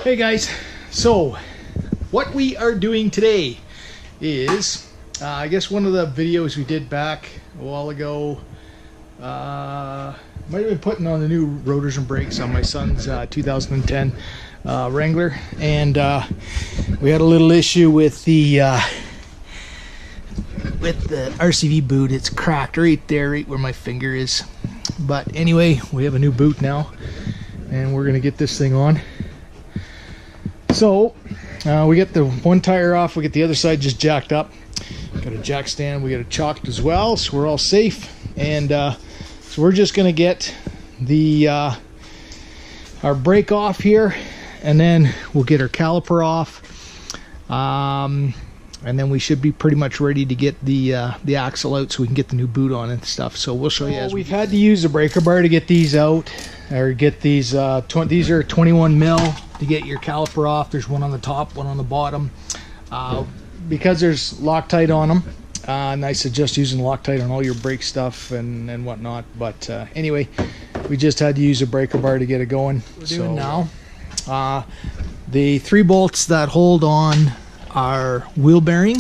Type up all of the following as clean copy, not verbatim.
Hey guys, so what we are doing today is I guess one of the videos we did back a while ago might have been putting on the new rotors and brakes on my son's 2010 Wrangler, and we had a little issue with the RCV boot. It's cracked right there, right where my finger is. But anyway, we have a new boot now and we're gonna get this thing on. So we get the one tire off, we get the other side just jacked up, got a jack stand, we got it chocked as well, so we're all safe. And so we're just gonna get the our brake off here, and then we'll get our caliper off, and then we should be pretty much ready to get the axle out so we can get the new boot on and stuff. So we'll show you as we've had to use a breaker bar to get these out, or get these these are 21 mil to get your caliper off. There's one on the top, one on the bottom, because there's Loctite on them, and I suggest using Loctite on all your brake stuff and whatnot. But anyway, we just had to use a breaker bar to get it going. We're doing now the 3 bolts that hold on our wheel bearing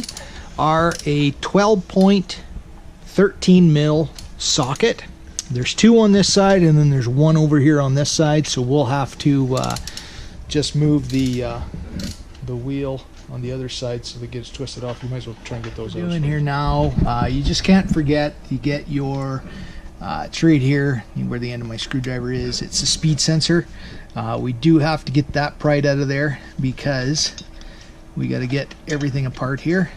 are a 12.13 mil socket. There's 2 on this side, and then there's 1 over here on this side, so we'll have to just move the wheel on the other side so that it gets twisted off. You might as well try and get those out. In here now, you just can't forget to get your it's right here where the end of my screwdriver is. It's a speed sensor. We do have to get that pried out of there because we got to get everything apart here.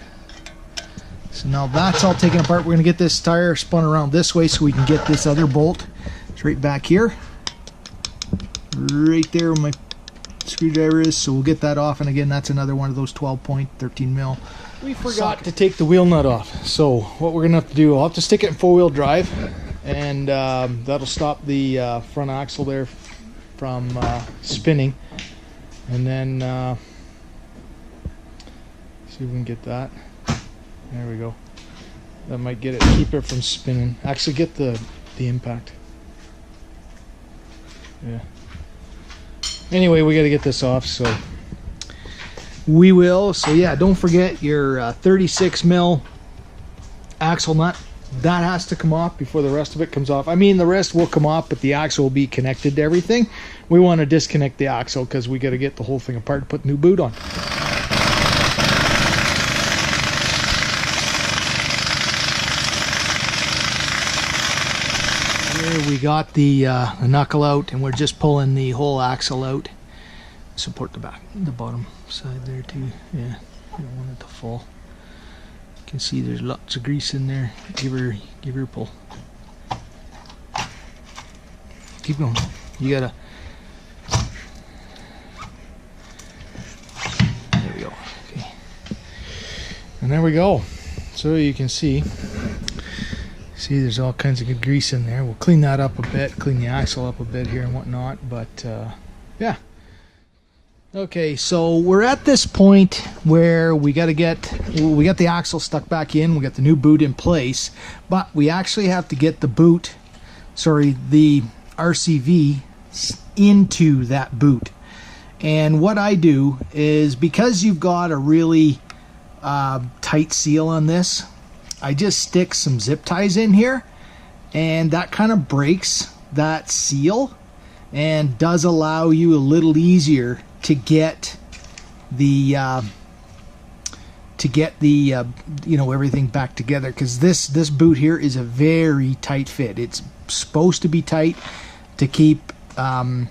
So now that's all taken apart. We're going to get this tire spun around this way so we can get this other bolt. It's right back here, right there where my screwdriver is. So we'll get that off, and again, that's another one of those 12.13 mil. We forgot to take the wheel nut off, so what we're gonna have to do, I'll have to stick it in 4-wheel drive, and that'll stop the front axle there from spinning. And then see if we can get that. There we go. That might get it, keep it from spinning. Actually, get the impact. Yeah. Anyway, we got to get this off, so we will. So yeah, don't forget your 36 mil axle nut. That has to come off before the rest of it comes off. I mean, the rest will come off, but the axle will be connected to everything. We want to disconnect the axle because we got to get the whole thing apart and put the new boot on. Here we got the knuckle out, and we're just pulling the whole axle out. Support the back, the bottom side there too. Yeah, you don't want it to fall. You can see there's lots of grease in there. Give her a pull. Keep going. You gotta. There we go. Okay. And there we go. So you can see. See, there's all kinds of good grease in there. We'll clean that up a bit, clean the axle up a bit here and whatnot, but yeah. Okay, so we're at this point where we got the axle stuck back in, we got the new boot in place, but we actually have to get the boot, the RCV into that boot. And what I do is, because you've got a really tight seal on this, I just stick some zip ties in here, and that kind of breaks that seal and does allow you a little easier to get the everything back together, because this boot here is a very tight fit. It's supposed to be tight to keep to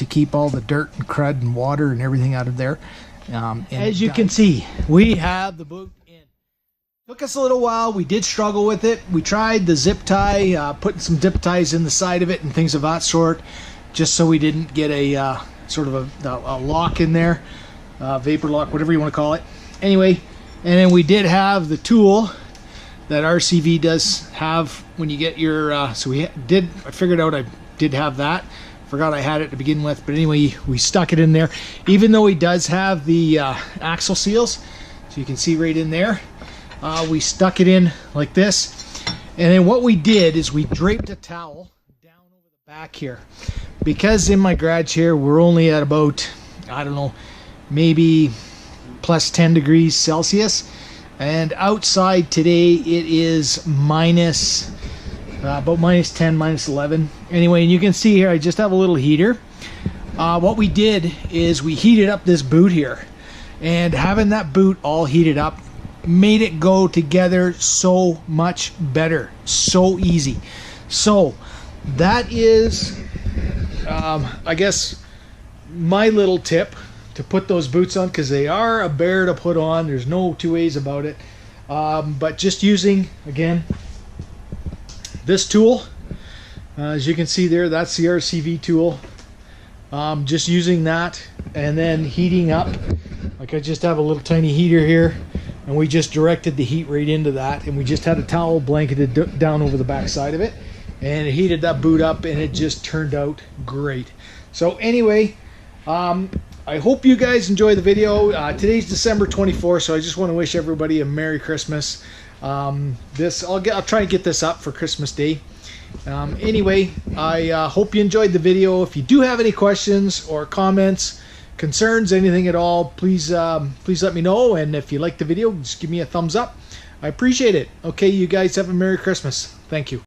keep all the dirt and crud and water and everything out of there. And as you can see, we have the boot. Took us a little while. We did struggle with it. We tried the zip tie, putting some zip ties in the side of it and things of that sort, just so we didn't get a sort of a lock in there, vapor lock, whatever you want to call it. Anyway, and then we did have the tool that RCV does have when you get your, I figured out I did have that. Forgot I had it to begin with, but anyway, we stuck it in there, even though he does have the axle seals. So you can see right in there. We stuck it in like this, and then what we did is we draped a towel down over the back here, because in my garage here we're only at about I don't know, maybe plus 10 degrees Celsius. And outside today it is minus about minus 10, minus 11. Anyway, and you can see here I just have a little heater. What we did is we heated up this boot here, and having that boot all heated up made it go together so much better, so easy. So that is I guess my little tip to put those boots on, because they are a bear to put on. There's no two ways about it. But just using, again, this tool, as you can see there, that's the RCV tool. Just using that and then heating up. Like I just have a little tiny heater here, and we just directed the heat right into that, and we just had a towel blanketed down over the back side of it, and it heated that boot up, and it just turned out great. So anyway, I hope you guys enjoy the video. Today's December 24th, so I just want to wish everybody a Merry Christmas. I'll try and get this up for Christmas Day. Anyway, I hope you enjoyed the video. If you do have any questions or comments, concerns, anything at all, please let me know. And if you like the video, just give me a thumbs up. I appreciate it. Okay, you guys have a Merry Christmas. Thank you.